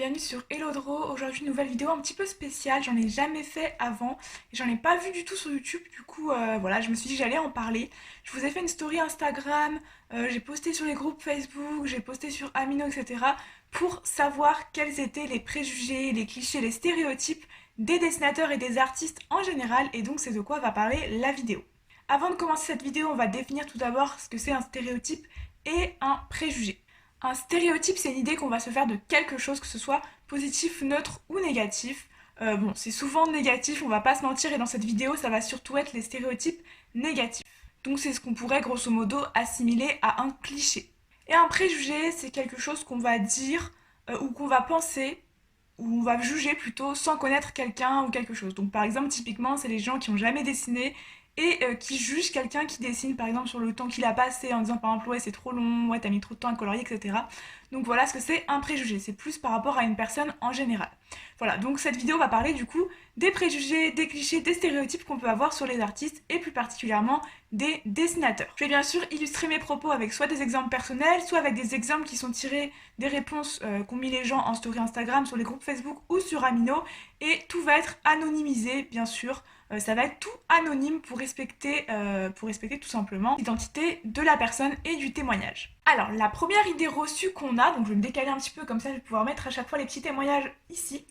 bienvenue sur Hello. Aujourd'hui une nouvelle vidéo un petit peu spéciale, j'en ai jamais fait avant, et j'en ai pas vu du tout sur YouTube, du coup voilà, je me suis dit que j'allais en parler. Je vous ai fait une story Instagram, j'ai posté sur les groupes Facebook, j'ai posté sur Amino, etc. pour savoir quels étaient les préjugés, les clichés, les stéréotypes des dessinateurs et des artistes en général, et donc c'est de quoi va parler la vidéo. Avant de commencer cette vidéo, on va définir tout d'abord ce que c'est un stéréotype et un préjugé. Un stéréotype, c'est une idée qu'on va se faire de quelque chose, que ce soit positif, neutre ou négatif. Bon, c'est souvent négatif, on va pas se mentir, et dans cette vidéo, ça va surtout être les stéréotypes négatifs. Donc c'est ce qu'on pourrait grosso modo assimiler à un cliché. Et un préjugé, c'est quelque chose qu'on va dire ou qu'on va penser ou on va juger plutôt sans connaître quelqu'un ou quelque chose. Donc par exemple, typiquement, c'est les gens qui ont jamais dessiné et qui jugent quelqu'un qui dessine par exemple sur le temps qu'il a passé en disant par exemple ouais c'est trop long, ouais t'as mis trop de temps à colorier, etc. Donc voilà ce que c'est un préjugé, c'est plus par rapport à une personne en général. Voilà, donc cette vidéo va parler du coup des préjugés, des clichés, des stéréotypes qu'on peut avoir sur les artistes et plus particulièrement des dessinateurs. Je vais bien sûr illustrer mes propos avec soit des exemples personnels, soit avec des exemples qui sont tirés des réponses qu'ont mis les gens en story Instagram, sur les groupes Facebook ou sur Amino, et tout va être anonymisé bien sûr. Ça va être tout anonyme pour respecter tout simplement l'identité de la personne et du témoignage. Alors, la première idée reçue qu'on a, donc je vais me décaler un petit peu comme ça, je vais pouvoir mettre à chaque fois les petits témoignages ici.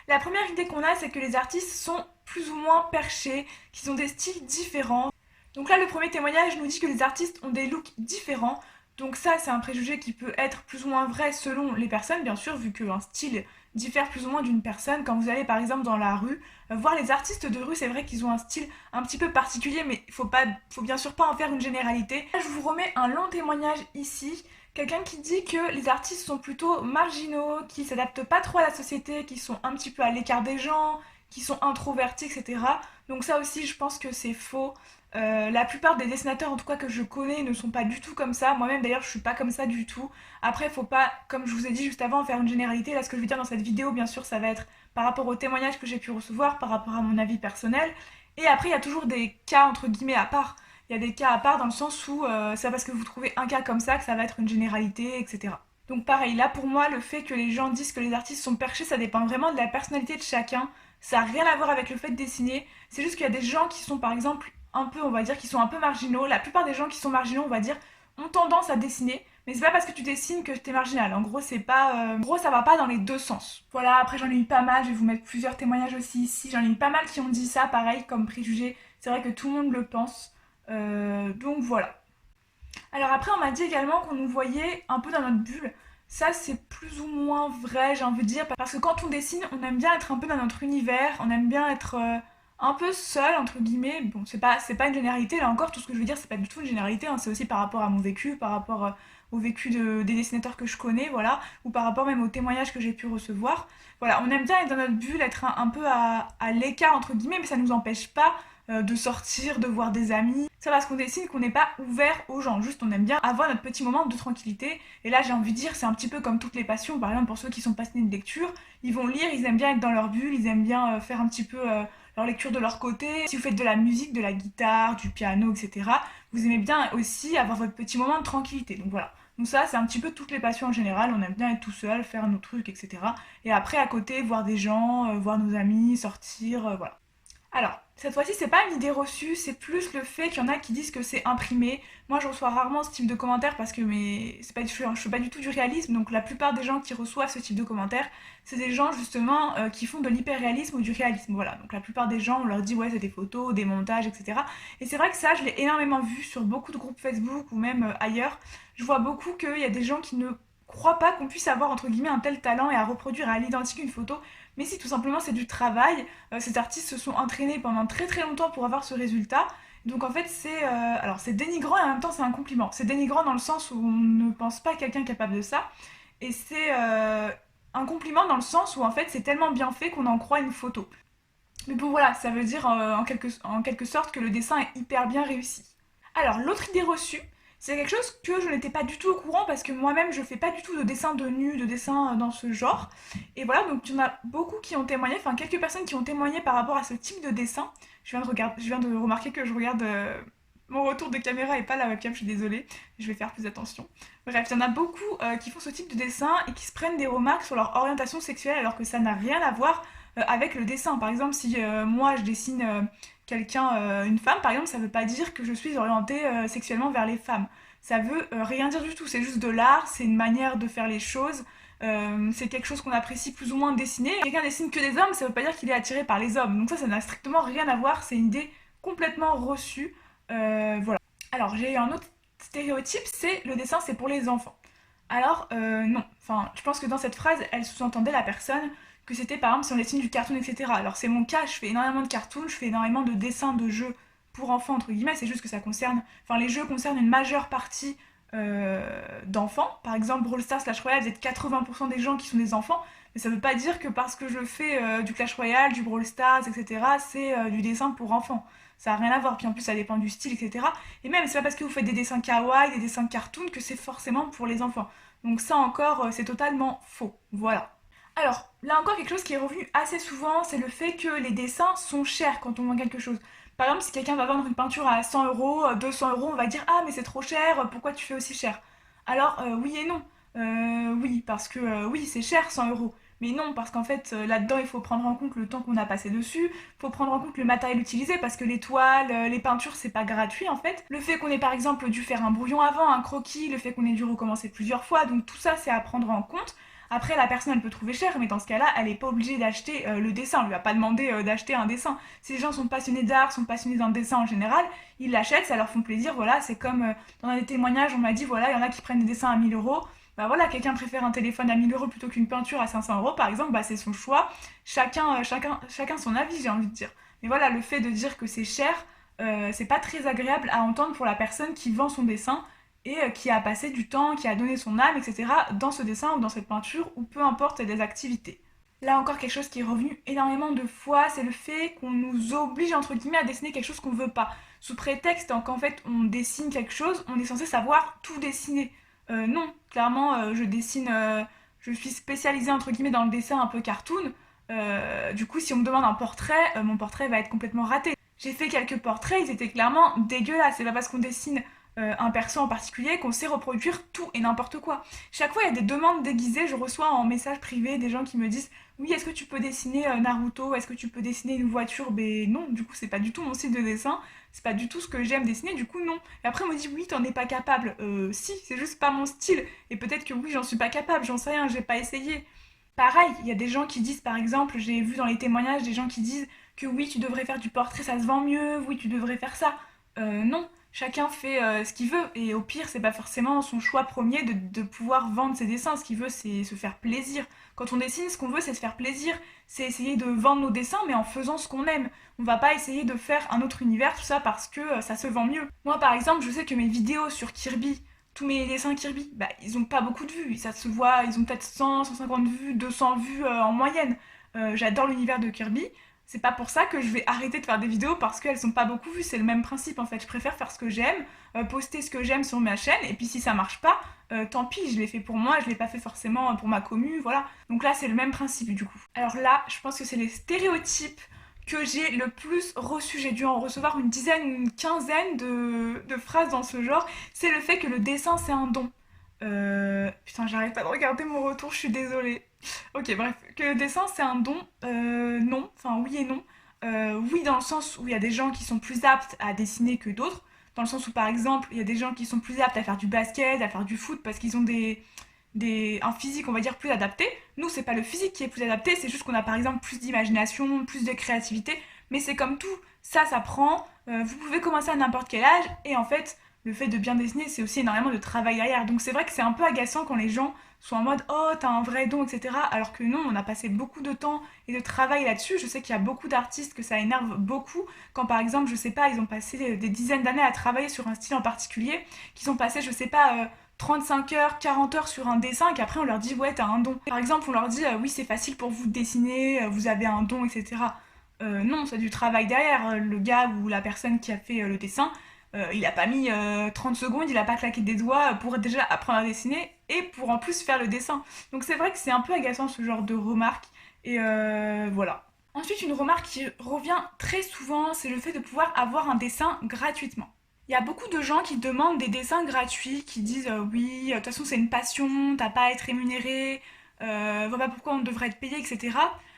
La première idée qu'on a, c'est que les artistes sont plus ou moins perchés, qu'ils ont des styles différents. Donc là, le premier témoignage nous dit que les artistes ont des looks différents. Donc ça, c'est un préjugé qui peut être plus ou moins vrai selon les personnes, bien sûr, vu qu'un style diffère plus ou moins d'une personne. Quand vous allez par exemple dans la rue, voir les artistes de rue, c'est vrai qu'ils ont un style un petit peu particulier, mais faut bien sûr pas en faire une généralité. Là, je vous remets un long témoignage ici. Quelqu'un qui dit que les artistes sont plutôt marginaux, qui s'adaptent pas trop à la société, qui sont un petit peu à l'écart des gens, qui sont introvertis, etc. Donc ça aussi, je pense que c'est faux. La plupart des dessinateurs, en tout cas que je connais, ne sont pas du tout comme ça. Moi-même, d'ailleurs, je suis pas comme ça du tout. Après, faut pas, comme je vous ai dit juste avant, faire une généralité. Là, ce que je vais dire dans cette vidéo, bien sûr, ça va être par rapport aux témoignages que j'ai pu recevoir, par rapport à mon avis personnel. Et après, il y a toujours des cas entre guillemets à part. Il y a des cas à part dans le sens où c'est pas parce que vous trouvez un cas comme ça que ça va être une généralité, etc. Donc pareil, là pour moi, le fait que les gens disent que les artistes sont perchés, ça dépend vraiment de la personnalité de chacun. Ça n'a rien à voir avec le fait de dessiner. C'est juste qu'il y a des gens qui sont par exemple un peu, on va dire, qui sont un peu marginaux. La plupart des gens qui sont marginaux, on va dire, ont tendance à dessiner. Mais c'est pas parce que tu dessines que t'es marginal. En gros, c'est pas, en gros, ça va pas dans les deux sens. Voilà, après j'en ai eu pas mal. Je vais vous mettre plusieurs témoignages aussi ici. J'en ai eu pas mal qui ont dit ça, pareil, comme préjugé. C'est vrai que tout le monde le pense. Donc voilà. Alors après, on m'a dit également qu'on nous voyait un peu dans notre bulle. Ça, c'est plus ou moins vrai, j'ai envie de dire, parce que quand on dessine, on aime bien être un peu dans notre univers, on aime bien être un peu seul, entre guillemets. Bon, c'est pas une généralité, là encore, tout ce que je veux dire, c'est pas du tout une généralité, hein. C'est aussi par rapport à mon vécu, par rapport au vécu des dessinateurs que je connais, voilà, ou par rapport même aux témoignages que j'ai pu recevoir. Voilà, on aime bien être dans notre bulle, être un peu à l'écart, entre guillemets, mais ça nous empêche pas de sortir, de voir des amis. Ça parce qu'on dessine qu'on n'est pas ouvert aux gens. Juste on aime bien avoir notre petit moment de tranquillité. Et là j'ai envie de dire c'est un petit peu comme toutes les passions. Par exemple pour ceux qui sont passionnés de lecture, ils vont lire, ils aiment bien être dans leur bulle, ils aiment bien faire un petit peu leur lecture de leur côté. Si vous faites de la musique, de la guitare, du piano, etc., vous aimez bien aussi avoir votre petit moment de tranquillité. Donc voilà. Donc ça, c'est un petit peu toutes les passions en général. On aime bien être tout seul, faire nos trucs, etc. Et après, à côté, voir des gens, voir nos amis, sortir, voilà. Alors, cette fois-ci, c'est pas une idée reçue, c'est plus le fait qu'il y en a qui disent que c'est imprimé. Moi, je reçois rarement ce type de commentaires parce que je fais pas du tout du réalisme, donc la plupart des gens qui reçoivent ce type de commentaires, c'est des gens justement qui font de l'hyper-réalisme ou du réalisme. Voilà, donc la plupart des gens, on leur dit ouais, c'est des photos, des montages, etc. Et c'est vrai que ça, je l'ai énormément vu sur beaucoup de groupes Facebook ou même ailleurs. Je vois beaucoup qu'il y a des gens qui ne croient pas qu'on puisse avoir entre guillemets un tel talent et à reproduire à l'identique une photo, mais si tout simplement c'est du travail. Ces artistes se sont entraînés pendant très très longtemps pour avoir ce résultat. Donc en fait c'est dénigrant et en même temps c'est un compliment. C'est dénigrant dans le sens où on ne pense pas quelqu'un capable de ça, et c'est un compliment dans le sens où en fait c'est tellement bien fait qu'on en croit une photo. Mais bon voilà, ça veut dire en quelque sorte que le dessin est hyper bien réussi. Alors l'autre idée reçue, c'est quelque chose que je n'étais pas du tout au courant parce que moi-même je fais pas du tout de dessin de nu, de dessin dans ce genre. Et voilà, donc il y en a beaucoup qui ont témoigné, enfin quelques personnes qui ont témoigné par rapport à ce type de dessin. Je viens de remarquer que je regarde mon retour de caméra et pas la webcam, je suis désolée, je vais faire plus attention. Bref, il y en a beaucoup qui font ce type de dessin et qui se prennent des remarques sur leur orientation sexuelle alors que ça n'a rien à voir avec le dessin. Par exemple, si moi je dessine quelqu'un, une femme par exemple, ça veut pas dire que je suis orientée sexuellement vers les femmes. Ça veut rien dire du tout, c'est juste de l'art, c'est une manière de faire les choses. C'est quelque chose qu'on apprécie plus ou moins de dessiner. Quelqu'un dessine que des hommes, ça veut pas dire qu'il est attiré par les hommes. Donc ça n'a strictement rien à voir, c'est une idée complètement reçue. Voilà. Alors j'ai eu un autre stéréotype, c'est le dessin c'est pour les enfants. Alors non, enfin je pense que dans cette phrase, elle sous-entendait la personne que c'était par exemple si on dessine du cartoon, etc. Alors c'est mon cas, je fais énormément de cartoons, je fais énormément de dessins de jeux pour enfants entre guillemets, c'est juste que ça concerne, enfin les jeux concernent une majeure partie d'enfants. Par exemple, Brawl Stars, Clash Royale, vous êtes 80% des gens qui sont des enfants, mais ça veut pas dire que parce que je fais du Clash Royale, du Brawl Stars, etc., c'est du dessin pour enfants. Ça n'a rien à voir, puis en plus ça dépend du style, etc. Et même, c'est pas parce que vous faites des dessins kawaii, des dessins cartoon que c'est forcément pour les enfants. Donc ça encore, c'est totalement faux. Voilà. Alors, là encore, quelque chose qui est revenu assez souvent, c'est le fait que les dessins sont chers quand on vend quelque chose. Par exemple, si quelqu'un va vendre une peinture à 100 euros, 200 euros, on va dire ah, mais c'est trop cher, pourquoi tu fais aussi cher? Alors, oui et non. Oui, parce que oui, c'est cher 100 euros. Mais non, parce qu'en fait, là-dedans, il faut prendre en compte le temps qu'on a passé dessus, il faut prendre en compte le matériel utilisé, parce que les toiles, les peintures, c'est pas gratuit en fait. Le fait qu'on ait par exemple dû faire un brouillon avant, un croquis, le fait qu'on ait dû recommencer plusieurs fois, donc tout ça, c'est à prendre en compte. Après, la personne, elle peut trouver cher, mais dans ce cas-là, elle n'est pas obligée d'acheter le dessin. On lui a pas demandé d'acheter un dessin. Si les gens sont passionnés d'art, sont passionnés d'un dessin en général, ils l'achètent, ça leur fait plaisir. Voilà, c'est comme dans des témoignages, on m'a dit, voilà, il y en a qui prennent des dessins à 1000 euros. Bah voilà, quelqu'un préfère un téléphone à 1000 euros plutôt qu'une peinture à 500 euros, par exemple, bah c'est son choix. Chacun son avis, j'ai envie de dire. Mais voilà, le fait de dire que c'est cher, c'est pas très agréable à entendre pour la personne qui vend son dessin et qui a passé du temps, qui a donné son âme, etc. dans ce dessin ou dans cette peinture ou peu importe des activités. Là encore quelque chose qui est revenu énormément de fois, c'est le fait qu'on nous oblige entre guillemets à dessiner quelque chose qu'on veut pas. Sous prétexte qu'en fait on dessine quelque chose, on est censé savoir tout dessiner. Non, clairement je suis spécialisée entre guillemets dans le dessin un peu cartoon. Du coup si on me demande un portrait, mon portrait va être complètement raté. J'ai fait quelques portraits, ils étaient clairement dégueulasses. C'est pas parce qu'on dessine un perso en particulier qu'on sait reproduire tout et n'importe quoi. Chaque fois, il y a des demandes déguisées. Je reçois en message privé des gens qui me disent oui, est-ce que tu peux dessiner Naruto? Est-ce que tu peux dessiner une voiture? Ben non, du coup, c'est pas du tout mon style de dessin. C'est pas du tout ce que j'aime dessiner, du coup, non. Et après, on me dit oui, t'en es pas capable. Si, c'est juste pas mon style. Et peut-être que oui, j'en suis pas capable, j'en sais rien, j'ai pas essayé. Pareil, il y a des gens qui disent, par exemple, j'ai vu dans les témoignages des gens qui disent que oui, tu devrais faire du portrait, ça se vend mieux, oui, tu devrais faire ça. Non, chacun fait ce qu'il veut, et au pire, c'est pas forcément son choix premier de pouvoir vendre ses dessins. Ce qu'il veut, c'est se faire plaisir. Quand on dessine, ce qu'on veut, c'est se faire plaisir, c'est essayer de vendre nos dessins, mais en faisant ce qu'on aime. On va pas essayer de faire un autre univers, tout ça, parce que ça se vend mieux. Moi, par exemple, je sais que mes vidéos sur Kirby, tous mes dessins Kirby, bah, ils ont pas beaucoup de vues, ça se voit, ils ont peut-être 100, 150 vues, 200 vues en moyenne. J'adore l'univers de Kirby, c'est pas pour ça que je vais arrêter de faire des vidéos parce qu'elles sont pas beaucoup vues, c'est le même principe en fait. Je préfère faire ce que j'aime, poster ce que j'aime sur ma chaîne, et puis si ça marche pas, tant pis, je l'ai fait pour moi, je l'ai pas fait forcément pour ma commu, voilà. Donc là, c'est le même principe du coup. Alors là, je pense que c'est les stéréotypes que j'ai le plus reçu. J'ai dû en recevoir une dizaine, une quinzaine de phrases dans ce genre. C'est le fait que le dessin c'est un don. Putain, j'arrête pas de regarder mon retour, je suis désolée. Ok, bref, que le dessin c'est un don, non, enfin oui et non. Oui, dans le sens où il y a des gens qui sont plus aptes à dessiner que d'autres, dans le sens où par exemple il y a des gens qui sont plus aptes à faire du basket, à faire du foot parce qu'ils ont un physique on va dire plus adapté. Nous c'est pas le physique qui est plus adapté, c'est juste qu'on a par exemple plus d'imagination, plus de créativité, mais c'est comme tout, ça s'apprend, vous pouvez commencer à n'importe quel âge et en fait le fait de bien dessiner c'est aussi énormément de travail derrière. Donc c'est vrai que c'est un peu agaçant quand les gens sont en mode oh t'as un vrai don etc. Alors que non, on a passé beaucoup de temps et de travail là-dessus. Je sais qu'il y a beaucoup d'artistes que ça énerve beaucoup quand par exemple je sais pas ils ont passé des dizaines d'années à travailler sur un style en particulier, qu'ils ont passé je sais pas 35 heures, 40 heures sur un dessin et qu'après on leur dit ouais t'as un don. Par exemple on leur dit oui c'est facile pour vous de dessiner, vous avez un don etc. Non, c'est du travail derrière. Le gars ou la personne qui a fait le dessin, il a pas mis 30 secondes, il a pas claqué des doigts pour déjà apprendre à dessiner et pour en plus faire le dessin. Donc c'est vrai que c'est un peu agaçant ce genre de remarques et voilà. Ensuite, une remarque qui revient très souvent, c'est le fait de pouvoir avoir un dessin gratuitement. Il y a beaucoup de gens qui demandent des dessins gratuits, qui disent oui, de toute façon c'est une passion, t'as pas à être rémunéré, voilà pourquoi on devrait être payé, etc.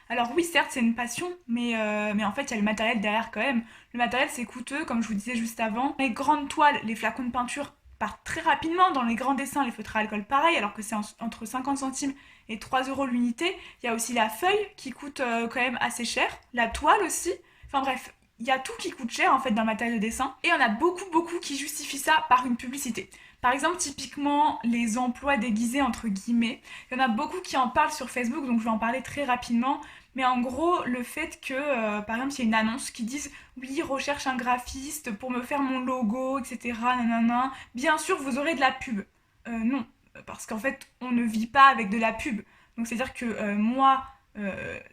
Alors oui, certes c'est une passion, mais en fait il y a le matériel derrière quand même. Le matériel c'est coûteux, comme je vous disais juste avant. Les grandes toiles, les flacons de peinture partent très rapidement. Dans les grands dessins, les feutres à alcool pareil, alors que c'est entre 50 centimes et 3 euros l'unité. Il y a aussi la feuille qui coûte quand même assez cher, la toile aussi. Enfin bref, il y a tout qui coûte cher en fait dans le matériel de dessin et on a beaucoup qui justifient ça par une publicité. Par exemple, typiquement les emplois déguisés entre guillemets. Il y en a beaucoup qui en parlent sur Facebook, donc je vais en parler très rapidement. Mais en gros, le fait que, par exemple, il y a une annonce qui dise oui, recherche un graphiste pour me faire mon logo, etc. Nanana. Bien sûr, vous aurez de la pub. Non, parce qu'en fait, on ne vit pas avec de la pub. Donc c'est-à-dire que moi,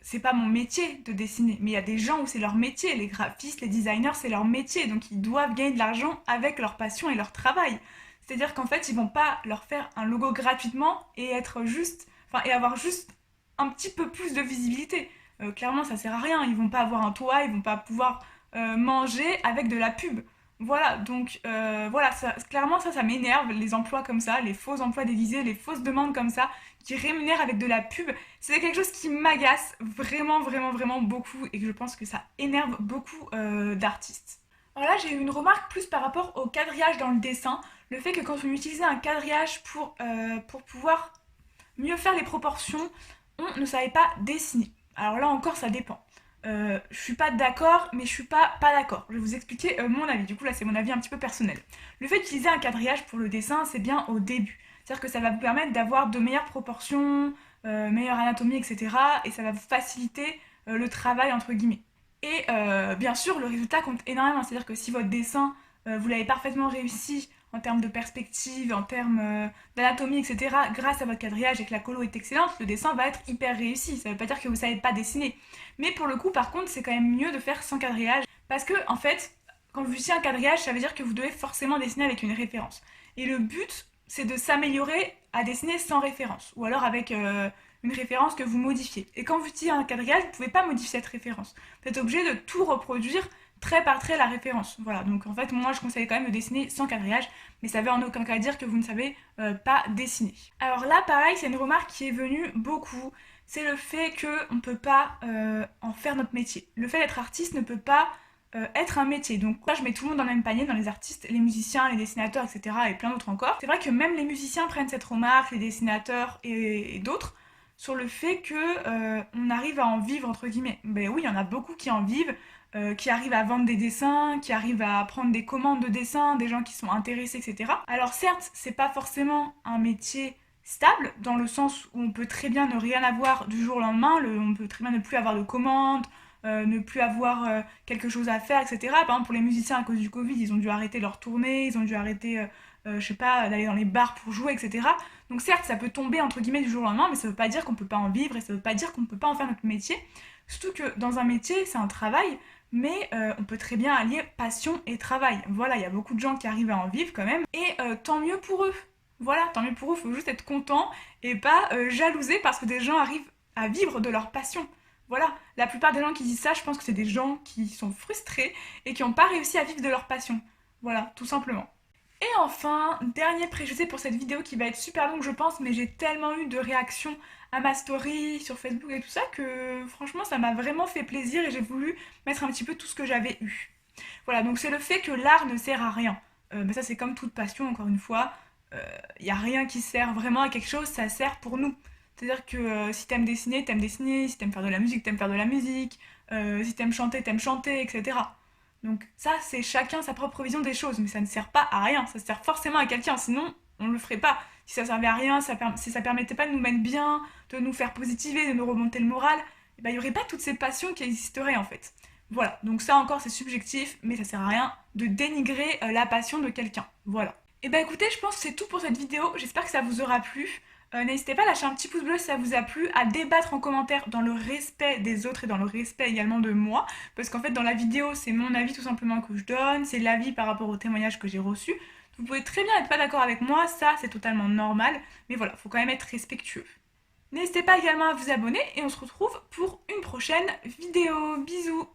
c'est pas mon métier de dessiner, mais il y a des gens où c'est leur métier, les graphistes, les designers, c'est leur métier, donc ils doivent gagner de l'argent avec leur passion et leur travail. C'est-à-dire qu'en fait, ils vont pas leur faire un logo gratuitement et être juste, enfin, et avoir juste un petit peu plus de visibilité. Clairement, ça sert à rien. Ils vont pas avoir un toit, ils vont pas pouvoir manger avec de la pub. Voilà, donc voilà, clairement ça m'énerve, les emplois comme ça, les faux emplois déguisés, les fausses demandes comme ça, qui rémunèrent avec de la pub. C'est quelque chose qui m'agace vraiment beaucoup et que je pense que ça énerve beaucoup d'artistes. Alors là, j'ai eu une remarque plus par rapport au quadrillage dans le dessin, le fait que quand on utilisait un quadrillage pour pouvoir mieux faire les proportions, on ne savait pas dessiner. Alors là encore, ça dépend. Je suis pas d'accord, mais je suis pas d'accord. Je vais vous expliquer mon avis. Du coup, là, c'est mon avis un petit peu personnel. Le fait d'utiliser un quadrillage pour le dessin, c'est bien au début. C'est-à-dire que ça va vous permettre d'avoir de meilleures proportions, meilleure anatomie, etc. Et ça va vous faciliter le travail, entre guillemets. Et bien sûr, le résultat compte énormément. C'est-à-dire que si votre dessin, vous l'avez parfaitement réussi en termes de perspective, en termes d'anatomie, etc., grâce à votre quadrillage et que la colo est excellente, le dessin va être hyper réussi. Ça ne veut pas dire que vous ne savez pas dessiner. Mais pour le coup, par contre, c'est quand même mieux de faire sans quadrillage. Parce que, en fait, quand vous utilisez un quadrillage, ça veut dire que vous devez forcément dessiner avec une référence. Et le but, c'est de s'améliorer à dessiner sans référence. Ou alors avec une référence que vous modifiez. Et quand vous utilisez un quadrillage, vous ne pouvez pas modifier cette référence. Vous êtes obligé de tout reproduire trait par trait la référence. Voilà, donc en fait, moi je conseille quand même de dessiner sans quadrillage, mais ça veut en aucun cas dire que vous ne savez pas dessiner. Alors là, pareil, c'est une remarque qui est venue beaucoup, c'est le fait qu'on ne peut pas en faire notre métier. Le fait d'être artiste ne peut pas être un métier. Donc là, je mets tout le monde dans le même panier, dans les artistes, les musiciens, les dessinateurs, etc. et plein d'autres encore. C'est vrai que même les musiciens prennent cette remarque, les dessinateurs et d'autres, sur le fait que on arrive à en vivre entre guillemets. Ben oui, il y en a beaucoup qui en vivent, qui arrivent à vendre des dessins, qui arrivent à prendre des commandes de dessins, des gens qui sont intéressés, etc. Alors certes, c'est pas forcément un métier stable, dans le sens où on peut très bien ne rien avoir du jour au lendemain, on peut très bien ne plus avoir de commandes, ne plus avoir quelque chose à faire, etc. Par exemple, pour les musiciens, à cause du Covid, ils ont dû arrêter leur tournée, ils ont dû arrêter, je sais pas, d'aller dans les bars pour jouer, etc. Donc certes, ça peut tomber entre guillemets du jour au lendemain, mais ça veut pas dire qu'on peut pas en vivre et ça veut pas dire qu'on peut pas en faire notre métier. Surtout que dans un métier, c'est un travail, mais on peut très bien allier passion et travail. Voilà, il y a beaucoup de gens qui arrivent à en vivre quand même, et tant mieux pour eux. Voilà, tant mieux pour eux, il faut juste être content et pas jalouser parce que des gens arrivent à vivre de leur passion. Voilà, la plupart des gens qui disent ça, je pense que c'est des gens qui sont frustrés et qui n'ont pas réussi à vivre de leur passion. Voilà, tout simplement. Et enfin, dernier préjugé pour cette vidéo qui va être super longue je pense, mais j'ai tellement eu de réactions à ma story sur Facebook et tout ça que franchement ça m'a vraiment fait plaisir et j'ai voulu mettre un petit peu tout ce que j'avais eu. Voilà, donc c'est le fait que l'art ne sert à rien. Mais ça c'est comme toute passion encore une fois, il n'y a rien qui sert vraiment à quelque chose, ça sert pour nous. C'est-à-dire que si t'aimes dessiner, si t'aimes faire de la musique, t'aimes faire de la musique, si t'aimes chanter, etc. Donc ça, c'est chacun sa propre vision des choses, mais ça ne sert pas à rien, ça sert forcément à quelqu'un, sinon on ne le ferait pas. Si ça servait à rien, si ça permettait pas de nous mettre bien, de nous faire positiver, de nous remonter le moral, eh ben, il n'y aurait pas toutes ces passions qui existeraient en fait. Voilà, donc ça encore c'est subjectif, mais ça sert à rien de dénigrer la passion de quelqu'un. Voilà. Et bah écoutez, je pense que c'est tout pour cette vidéo, j'espère que ça vous aura plu. N'hésitez pas à lâcher un petit pouce bleu si ça vous a plu, à débattre en commentaire dans le respect des autres et dans le respect également de moi, parce qu'en fait dans la vidéo c'est mon avis tout simplement que je donne, c'est l'avis par rapport au témoignage que j'ai reçu. Vous pouvez très bien être pas d'accord avec moi, ça c'est totalement normal, mais voilà, faut quand même être respectueux. N'hésitez pas également à vous abonner et on se retrouve pour une prochaine vidéo. Bisous!